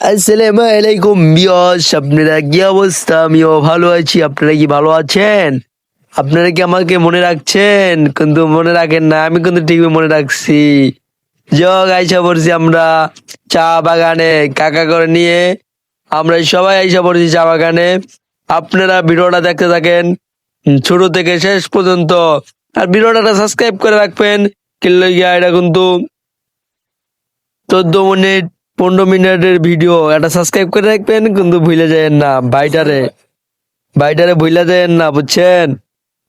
আসসালামু আলাইকুম বিয়স, আপনারা কি অবস্থা? আমিও ভালো আছি। আপনারা কি ভালো আছেন? আপনারা কি আমাকে মনে রাখছেন? কিন্তু মনে রাখেন না, আমি কিন্তু ঠিকই মনে রাখছি। আইসা পড়ছি আমরা চা বাগানে কাকা করে নিয়ে। আমরা সবাই আইসা পড়ছি চা বাগানে। আপনারা ভিডিওটা দেখতে থাকেন শুরু থেকে শেষ পর্যন্ত। আর ভিডিওটা সাবস্ক্রাইব করে রাখবেন। কিনলে গিয়া এটা কিন্তু 14 মিনিট 15 মিনিটের ভিডিও, এটা সাবস্ক্রাইব করে রাখবেন কিন্তু ভুলে যাবেন না। বাইটারে ভুলে যাবেন না, বুঝছেন?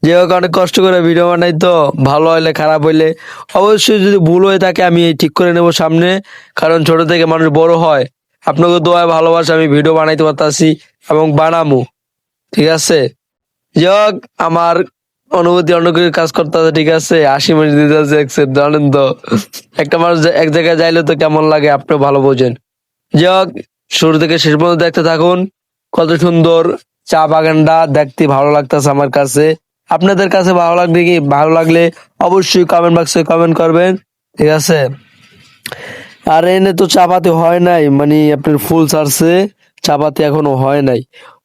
যে হোক, অনেক কষ্ট করে ভিডিও বানাই তো, ভালো হইলে খারাপ হইলে অবশ্যই যদি ভুল হয়ে থাকে আমি ঠিক করে নেব সামনে। কারণ ছোট থেকে মানুষ বড় হয়। আপনাকে দোয়ায় ভালোবাসা আমি ভিডিও বানাইতে পারতাছি এবং বানামু। ঠিক আছে? যে হোক, আমার অনুভূতি অন্য কিছু কাজ করতে আছে। ঠিক আছে, 80 মিনিট দিতে আছে accept, জানেন তো একটা মানুষ এক জায়গায় যাইলে তো কেমন লাগে আপনিও ভালো বোঝেন। যে হোক, শুরু থেকে শেষ পর্যন্ত দেখতে থাকুন। কত সুন্দর চা বাগানটা দেখতে ভালো লাগতেছে আমার কাছে। আপনাদের কাছে ভালো লাগবে কি? ভালো লাগলে অবশ্যই কমেন্ট বক্সে কমেন্ট করবেন। ঠিক আছে? আর এনে তো চা পাতি হয় নাই, মানে আপনার ফুল ছাড়ছে, চা পাতি এখনো হয় নাই,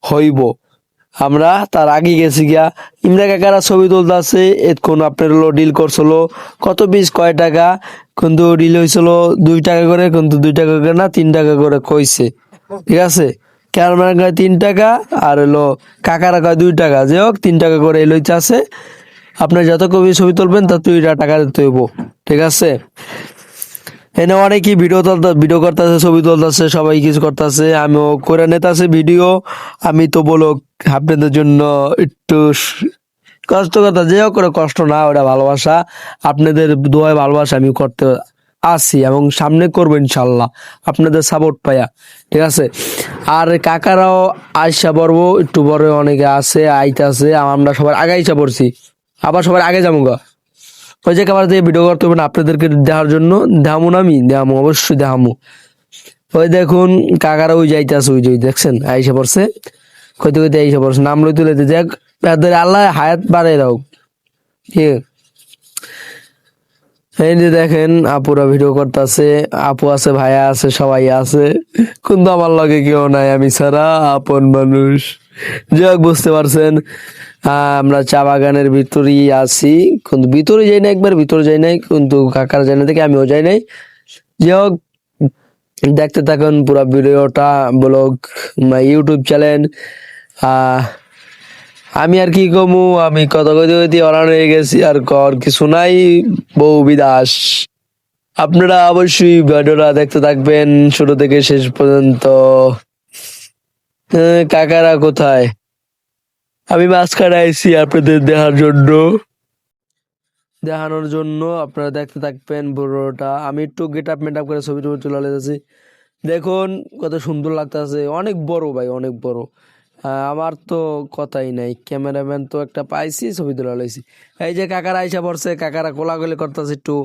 হইব। আমরা তার আগে গেছি গিয়া। ইমরা কাকারা ছবি তুলতে আছে, এতক্ষণ আপনার হলো ডিল করছিল কত পিস কয় টাকা, কিন্তু ডিল হয়েছিল 2 টাকা করে, কিন্তু 2 টাকা করে না 3 টাকা করে কইছে। ঠিক আছে, ক্যামেরা কয় 3 টাকা, আর হলো কাকারা কয় 2 টাকা। যে হোক, 3 টাকা করে লইতে আছে। আপনার যত কবি ছবি তুলবেন তত 2 টাকা দিতে হইব। ঠিক আছে? এনে অনেকেই ভিডিও করতেছে, ছবি তুলতেছে, সবাই কিছু করতেছে, আমিও করে নিতেছে ভিডিও। আমি তো বলো আপনাদের জন্য একটু কষ্ট কথা, যে হোক, করে কষ্ট না, ওটা ভালোবাসা। আপনাদের দোয়ায় ভালোবাসা আমি করতে আসি এবং সামনে করবো ইনশাল্লাহ, আপনাদের সাপোর্ট পাইয়া। ঠিক আছে? আর কাকারাও আইসা পড়বো, একটু বড় অনেকে আছে আইতাছে, আমরা সবার আগে আইসা পড়ছি, আবার সবার আগে যাবো গা। ওই যে আবার দিয়ে ভিডিও করতে হবে না আপনাদেরকে দেখার জন্য, দেখামু না আমি, দেখামু, অবশ্যই দেখামু। ওই দেখুন কাকারা ওই যাইতেছে, ওই যে দেখছেন আইসা পড়ছে, কইতে কইতে আইসা পড়ছে, নাম লইতে লইতে দেখ। তাদের আল্লাহ হায়াত বাড়াই রাখ। ঠিক, এই যে দেখেন আপুরা ভিডিও করতেছে, আপু আছে, ভাইয়া আছে, সবাই আছে, কিন্তু আমার লগে কেউ নাই, আমি ছাড়া আপন মানুষ। যাই হোক, বুঝতে পারছেন। আমরা চা বাগানের ভিতরেই আছি, কিন্তু ভিতরে যাই না, একবার ভিতরে যাই নাই, কিন্তু কাকার জানা থেকে আমিও যাই নাই। যাই হোক, দেখতে থাকুন পুরো ভিডিওটা, ব্লগ ইউটিউব চ্যানেল। আমি আর কি কমু, আমি কথা কইতে কইতে অরান হয়ে গেছি, আর কর কিছু নাই। বউ বিদাস। আপনারা অবশ্যই ভিডিওটা দেখতে থাকবেন শুরু থেকে শেষ পর্যন্ত। কাকারা কোথায়? আমি মাঝখানে আইছি আপনাদের দেখানোর জন্য আপনারা দেখতে থাকবেন ভিডিওটা। আমি একটু গেট আপ মেট আপ করে ছবি টবি তুলে যাচ্ছি। দেখুন কত সুন্দর লাগতেছে, অনেক বড় ভাই, অনেক বড়। আমার তো কথাই নাই, ক্যামেরাম্যান তো একটা পাইছি, ছবি তুলে লাইছি। এই যে কাকারা আইসা পড়ছে, কাকারা কোলাগুলি করতেছে, একটু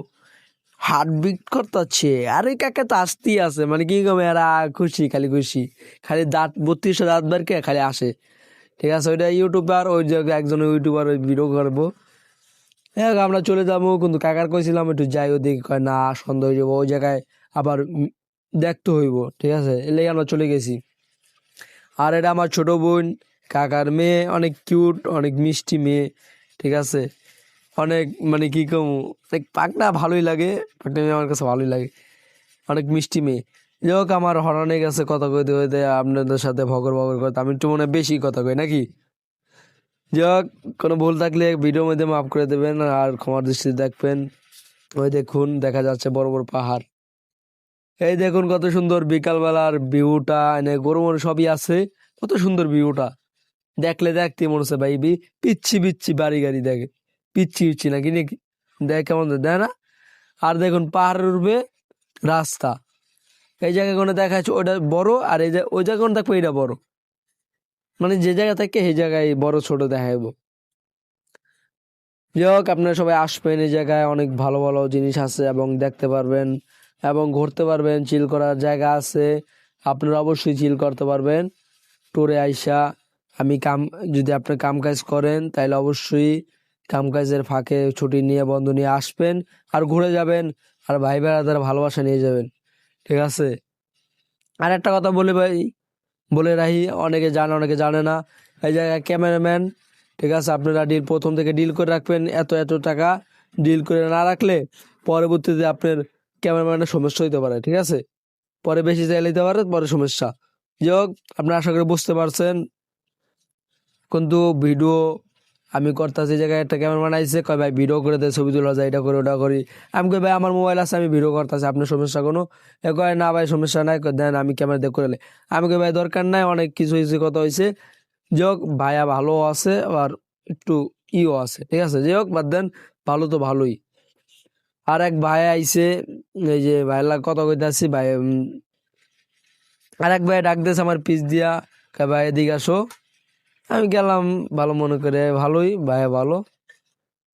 হার্টবিট করতেছে। আরে কাকা তো আসতেই আছে, মানে কি কমে, এরা খুশি, খালি খুশি, খালি দাঁত 32টা দাঁত বেরকে খালি আসে। ঠিক আছে, ওইটা ইউটিউবার, ওই জায়গায় একজন ইউটিউবার ওই ভিডিও করবো। হ্যাঁ, আমরা চলে যাবো, কিন্তু কাকার কইছিলাম একটু যাই, ওদিকে কয় না, সন্ধ্যা হয়ে যাবো, ওই জায়গায় আবার দেখতে হইব। ঠিক আছে, এলে আমরা চলে গেছি। আর এটা আমার ছোট বোন, কাকার মেয়ে, অনেক কিউট, অনেক মিষ্টি মেয়ে। ঠিক আছে, অনেক মানে কি কম, পাকনা ভালোই লাগে, পাকনা মেয়ে আমার কাছে ভালোই লাগে, অনেক মিষ্টি মেয়ে। যাই হোক, আমার হরানে গেছে কথা কইতে কইতে, আপনাদের সাথে ভগর ভগর করতে আমি একটু মনে বেশি কথা কই নাকি। যাই হোক, কোনো ভুল থাকলে ভিডিওর মধ্যে মাফ করে দেবেন আর ক্ষমার দৃষ্টিতে দেখবেন। ওই দেখুন দেখা যাচ্ছে বড় বড় পাহাড়। এই দেখুন কত সুন্দর বিকালবেলার ভিউটা, এনে গরু মরু সবই আছে, কত সুন্দর ভিউটা। দেখলে দেখতে মনে হচ্ছে ভাই, পিচ্ছি পিচ্ছি বাড়ি গাড়ি দেখে, পিচ্ছি পিচ্ছি নাকি নাকি, দেখ কেমন দেয় না। আর দেখুন পাহাড়ের উঠবে রাস্তা, এই জায়গায় কোনো দেখা যাচ্ছে ওটা বড়, আর এই ওই জায়গায় কোনো দেখবো এটা বড়, মানে যে জায়গা থেকে সেই জায়গায় বড় ছোট দেখা যাবো। যাই হোক, আপনারা সবাই আসবেন, এই জায়গায় অনেক ভালো ভালো জিনিস আছে এবং দেখতে পারবেন এবং ঘুরতে পারবেন, চিল করার জায়গা আছে, আপনারা অবশ্যই চিল করতে পারবেন ট্যুরে আইসা। আমি কাম, যদি আপনি কাম কাজ করেন তাহলে অবশ্যই কাম কাজের ফাঁকে ছুটি নিয়ে বন্ধু নিয়ে আসবেন আর ঘুরে যাবেন, আর ভাই বেড়াদের ভালোবাসা নিয়ে যাবেন। ঠিক আছে? আর একটা কথা বলে ভাই, বলে রাখি, অনেকে জানে অনেকে জানে না, এই জায়গায় ক্যামেরাম্যান, ঠিক আছে, আপনারা প্রথম থেকে ডিল করে রাখবেন। এত এত টাকা ডিল করে না রাখলে পরবর্তীতে আপনার ক্যামেরাম্যানের সমস্যা হইতে পারে, ঠিক আছে, পরে বেশি চাইলে দিতে পারে, পরে সমস্যা। যাই হোক, আপনারা আশা করি বুঝতে পারছেন। কিন্তু ভিডিও আমি করতেছি, জায়গায় একটা ক্যামেরাম্যান আইসে, কয় ভাই ভিডিও করে দেয়, ছবি তোলা যায়, এটা করে ওটা করি। আমি কই ভাই আমার মোবাইল আছে, আমি ভিডিও করতেছি, আপনার সমস্যা কোনো? এ কয় না ভাই সমস্যা নাই, দেন আমি ক্যামেরা দিয়ে করে। আমি কই ভাই দরকার নাই, অনেক কিছু হয়েছে, কথা হয়েছে। যাই হোক, ভাইয়া ভালো আছে আর একটু ইও আছে, ঠিক আছে, যাই হোক বাদ দেন, ভালো তো ভালোই। আর এক ভাই আইসে, এই যে ভাইয়ের কথা কইতাছি, ভাই আর এক ভাই ডাক দিয়েছে আমার পিছ দিয়া, কয় ভাই এদিকে আসো। আমি গেলাম ভালো মনে করে, ভালোই, ভাইয়া ভালো,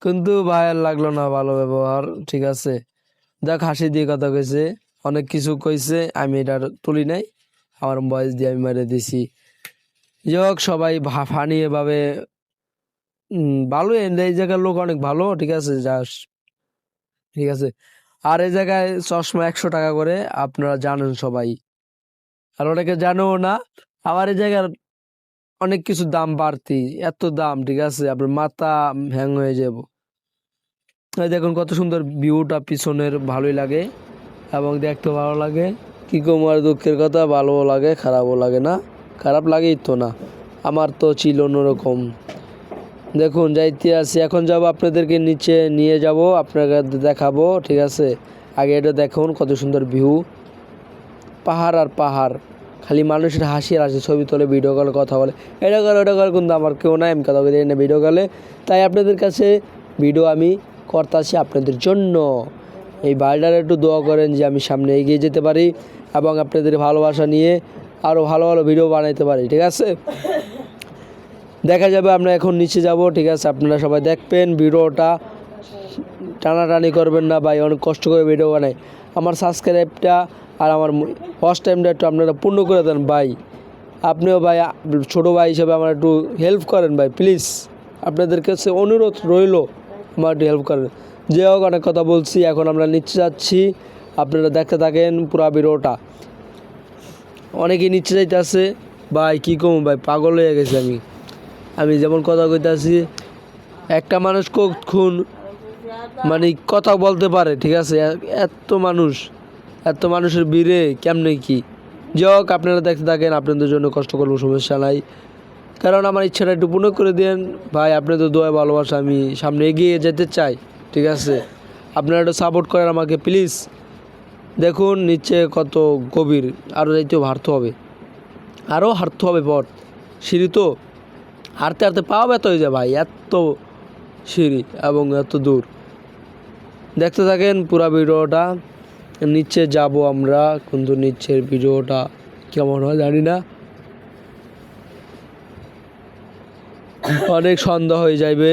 কিন্তু ভাইয়ের লাগলো না ভালো ব্যবহার, ঠিক আছে। দেখ হাসি দিয়ে কথা কইছে, অনেক কিছু কইছে, আমি এটা তুলি নাই, আমার ভয়েস দিয়ে আমি মেরে দিছি। যাই হোক, সবাই ফানি এভাবে ভালো, এই জায়গার লোক অনেক ভালো, ঠিক আছে, যাস, ঠিক আছে। আর এই জায়গায় চশমা 100 টাকা করে, আপনারা জানেন সবাই, আর অনেকে জানেও না। আবার এই জায়গার অনেক কিছু দাম বাড়তি, এত দাম, ঠিক আছে, আপনার মাথা হ্যাং হয়ে যাব। এই দেখুন কত সুন্দর ভিউটা পিছনের, ভালোই লাগে এবং দেখতে ভালো লাগে। কি কমার দুঃখের কথা, ভালোও লাগে খারাপও লাগে না, খারাপ লাগেই তো না, আমার তো ছিল অন্যরকম। দেখুন যাইতে আছি, এখন যাব আপনাদেরকে নিচে নিয়ে যাব, আপনাকে দেখাবো, ঠিক আছে। আগে এটা দেখুন কত সুন্দর ভিউ, পাহাড় আর পাহাড়, খালি মানুষের হাসি আর হাসি, ছবি তোলে, ভিডিও কলে কথা বলে, এটা করে ওটা করে, কিন্তু আমার কেউ নাই, আমি কথা বলি না ভিডিও কলে। তাই আপনাদের কাছে ভিডিও আমি করতেছি আপনাদের জন্য। এই বাড়িটার একটু দোয়া করেন যে আমি সামনে এগিয়ে যেতে পারি এবং আপনাদের ভালোবাসা নিয়ে আরও ভালো ভালো ভিডিও বানাইতে পারি, ঠিক আছে। দেখা যাবে, আমরা এখন নিচে যাব, ঠিক আছে, আপনারা সবাই দেখবেন ভিডিওটা, টানাটানি করবেন না ভাই, অনেক কষ্ট করে ভিডিও বানাই। আমার সাবস্ক্রাইবটা আর আমার ফার্স্ট টাইমটা একটু আপনারা পূর্ণ করে দেন ভাই। আপনিও ভাই ছোটো ভাই হিসেবে আমার একটু হেল্প করেন ভাই, প্লিজ, আপনাদের কাছে অনুরোধ রইল, আমার একটু হেল্প করেন। যে হোক, অনেক কথা বলছি, এখন আমরা নিচে যাচ্ছি, আপনারা দেখতে থাকেন পুরা ভিডিওটা। অনেকেই নিচে যাইতেছে ভাই, কী কম ভাই, পাগল হয়ে গেছি আমি যেমন কথা কইতাছি, একটা মানুষ কখন মানে কথা বলতে পারে, ঠিক আছে, এত মানুষের ভিড়ে কেমনে কি। যাই হোক, আপনারা দেখতে থাকেন, আপনাদের জন্য কষ্ট করবো, সমস্যা নাই, কারণ আমার ইচ্ছাটা একটু পূর্ণ করে দেন ভাই, আপনাদের দোয়া ভালোবাসা, আমি সামনে এগিয়ে যেতে চাই, ঠিক আছে, আপনারা একটু সাপোর্ট করেন আমাকে প্লিজ। দেখুন নিচে কত গভীর, আরও যাইতেও হাঁটতে হবে পথ, সিঁড়ি তো, হাঁটতে হাঁটতে পাও ব্যথা হয়ে যায় ভাই, এত সিঁড়ি এবং এত দূর। দেখতে থাকেন পুরা ভিডিওটা, নিচে যাব আমরা, কিন্তু নিচের ভিডিওটা কেমন হয় জানি না, অনেক সন্ধ্যা হয়ে যাবে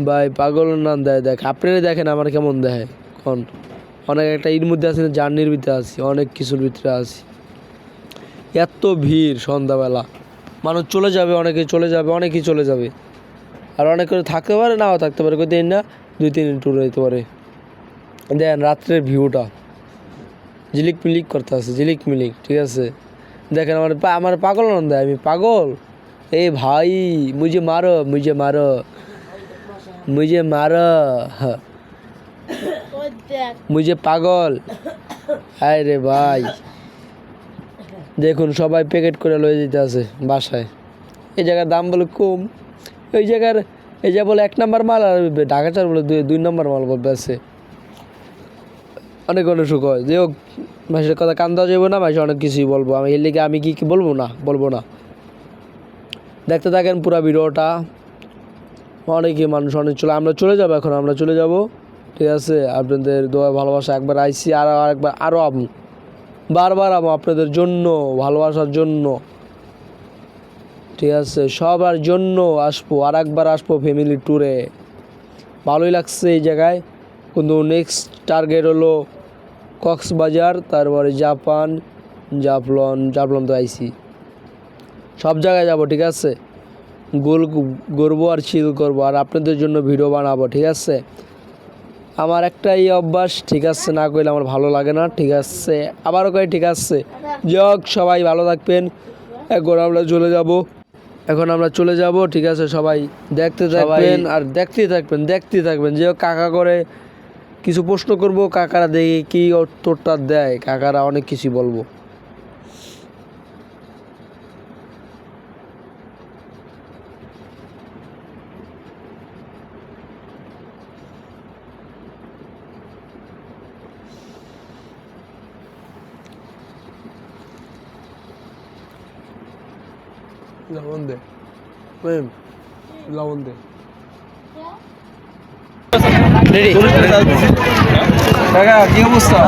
ভাই, পাগল না দেয়, দেখ আপনারা দেখেন আমার কেমন দেখে, কোন অনেক একটা এর মধ্যে আছি, জার্নির ভিতরে আছি, অনেক কিছুর ভিতরে আছি, এত ভিড় সন্ধ্যাবেলা, মানুষ চলে যাবে, অনেকেই চলে যাবে, আর অনেক করে থাকতে পারে, নাও থাকতে পারে, দিন না 2-3 দিন ট্যুর হইতে পারে। দেখেন রাত্রের ভিউটা, ঝিলিক মিলিক করতে আছে, ঝিলিক মিলিক, ঠিক আছে। দেখেন আমার পাগল নন্দ, আমি পাগল, এ ভাই মুঝে মারো মুঝে পাগল, হায় রে ভাই। দেখুন সবাই প্যাকেট করে লয়ে যেতে আছে বাসায়, এই জায়গার দাম বলে কম, এই যা বলে 1 নম্বর মাল, আর ঢাকা চার বলে 2 নম্বর মাল বলতে আছে, অনেক সুখ হয়। যে হোক, মাসের কথা কান দেওয়া যাবে না, মাসে অনেক কিছুই বলবো আমি, এর লিগে আমি কি বলবো না। দেখতে থাকেন পুরা ভিডিওটা, অনেকই মানুষ অনেক আমরা চলে যাবো, এখন আমরা চলে যাব, ঠিক আছে। আপনাদের দোয়া ভালোবাসা, একবার আইসি আরও বারবার আপনাদের জন্য, ভালোবাসার জন্য, ঠিক আছে, সবার জন্য আসবো, একবার আসবো ফ্যামিলি ট্যুরে, ভালোই লাগছে এই জায়গায়। কিন্তু নেক্সট টার্গেট হলো কক্সবাজার, তারপরে জাফলং তো আইসি, সব জায়গায় যাব, ঠিক আছে, ঘুরবো আর চিল করবো, আর আপনাদের জন্য ভিডিও বানাবো, ঠিক আছে। আমার একটাই অভ্যাস, ঠিক আছে, না করলে আমার ভালো লাগে না, ঠিক আছে, আবারও কই ঠিক আছে। যাক, সবাই ভালো থাকবেন। এখন আমরা চলে যাব, ঠিক আছে, সবাই দেখতে থাকবেন আর দেখতেই থাকবেন যে কাকা করে কিছু প্রশ্ন করব, কাকারা দেখি কি উত্তরটা দেয়, কাকারা অনেক কিছু বলবো। লবণ দে, লবণ দে। কাকা কি অবস্থা?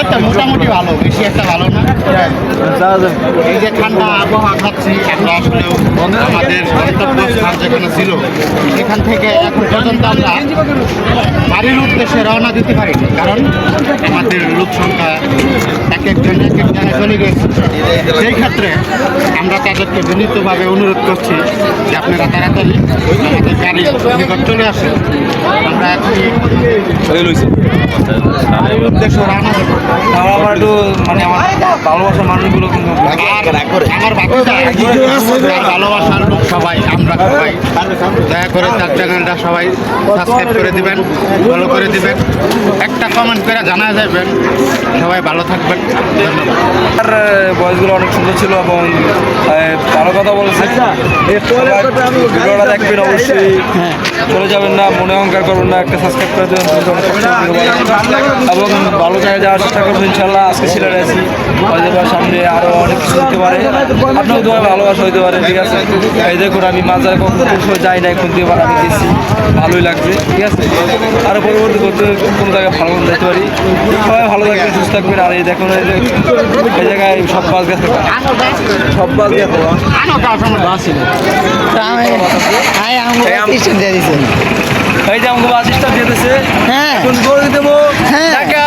একটা মোটামুটি ভালো, বেশি একটা ভালো না। এই যে ঠান্ডা আবহাওয়া খাচ্ছি আমরা, আসলেও আমাদের গন্তব্যস্থান যেখানে ছিল সেখান থেকে এখন পর্যন্ত আমরা বাড়ির উদ্দেশ্যে রওনা দিতে পারিনি, কারণ আমাদের লোক সংখ্যা এক একজন জায়গায় চলে গেছে। সেই ক্ষেত্রে আমরা তাদেরকে বিনীতভাবে অনুরোধ করছি যে আপনারা তাড়াতাড়ি আমাদের গাড়ির নিকট চলে আসেন। আমরা এখনই বাড়ির উদ্দেশ্যে রওনা দেবো। আমার একটু মানে আমার ভালোবাসার মানুষগুলো কিন্তু আমার বাকিটা ভালোবাসার লোক সবাই, আমরা সবাই দয়া করে তার চ্যানেলটা সবাই সাবস্ক্রাইব করে দিবেন, ফলো করে দিবেন, একটা কমেন্ট করে জানা যাবেন। সবাই ভালো থাকবেন, ধন্যবাদ। আর বয়সগুলো অনেক সুন্দর ছিল এবং ভালো কথা বলেছে। ভিডিওটা দেখবেন অবশ্যই, চলে যাবেন না, মনে অহংকার করবেন না, একটা সাবস্ক্রাইব করে দেবেন এবং ভালো জায়গায় যাওয়ার চেষ্টা করবেন ইনশাল্লাহ। আজকে সিলেটে আছি, হয়তো বা সামনে আরও অনেক কিছু হতে পারে, আপনার তোমার ভালোবাসা হইতে পারে, ঠিক আছে। এই দেখুন আমি মাজারে কখনো যাই না, এখন দিয়ে আমি গেছি, ভালোই লাগছে, ঠিক আছে। আরও পরবর্তী করতে কোনো জায়গায় ভালো যেতে পারি। সবাই ভালো থাকবেন, সুস্থ থাকবেন। আর এই দেখুন এই জায়গায় সব বাস গেছে, সব বাস গেছে, এই যে আমাকে বাস স্টপ দিয়ে দিয়েছে। এখন করে দেবো টাকা।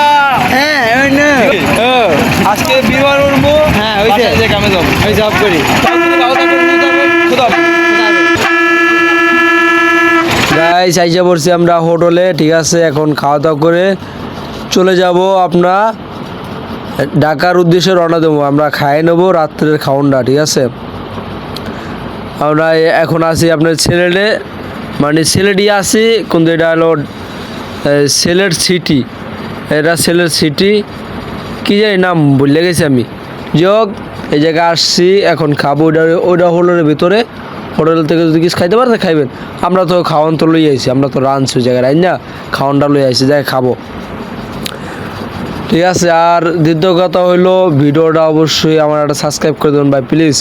আজকে বিমান উঠবো, কামে যাবো, আমি জব করি। গাইস আইসা পড়ছি আমরা হোটেলে, ঠিক আছে। এখন খাওয়া দাওয়া করে চলে যাব আমরা ঢাকার উদ্দেশ্যে রওনা দেবো। আমরা খাইয়ে নেবো রাত্রের খাওয়ানটা, ঠিক আছে। আমরা এখন আছি আপনার সিলেটে, মানে সিলেটই আছি, কিন্তু এটা হলো সিলেট সিটি, এটা সিলেট সিটি কী জানি নাম ভুলে গেছি আমি। যোগ এই জায়গায় আসছি, এখন খাবো। ওইটা হোটেলের ভিতরে, হোটেল থেকে যদি কিছু খাইতে পারে খাইবেন। আমরা তো খাওয়ান তো লই আইছি, আমরা তো রাঁধছি ওই জায়গায়, না খাওয়ানটা লই আইছি, যাই খাবো, ঠিক আছে। আর দ্বিতীয় কথা হইলো ভিডিওটা অবশ্যই আমার একটা সাবস্ক্রাইব করে দেবেন ভাই, প্লিজ।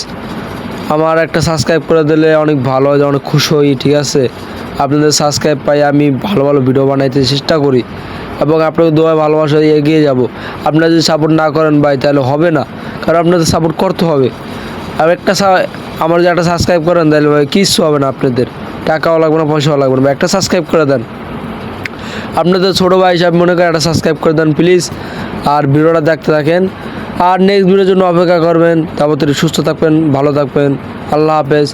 আমার একটা সাবস্ক্রাইব করে দিলে অনেক ভালো হয়, অনেক খুশি হই, ঠিক আছে। আপনাদের সাবস্ক্রাইব পাই আমি ভালো ভালো ভিডিও বানাইতে চেষ্টা করি এবং আপনাকে দোয়া ভালোবাসা এগিয়ে যাব। আপনারা যদি সাপোর্ট না করেন ভাই তাহলে হবে না, কারণ আপনাদের সাপোর্ট করতে হবে। আর একটা আমার যে একটা সাবস্ক্রাইব করেন তাহলে ভাই কিচ্ছু হবে না, আপনাদের টাকাও লাগবে না, পয়সাও লাগবে না, একটা সাবস্ক্রাইব করে দেন। আপনাদের ছোটো ভাই হিসাবে মনে করেন একটা সাবস্ক্রাইব করে দেন প্লিজ। আর ভিডিওটা দেখতে থাকেন, আর নেক্সট ভিডিওর জন্য অপেক্ষা করবেন। তারপর সুস্থ থাকবেন, ভালো থাকবেন, আল্লাহ হাফেজ।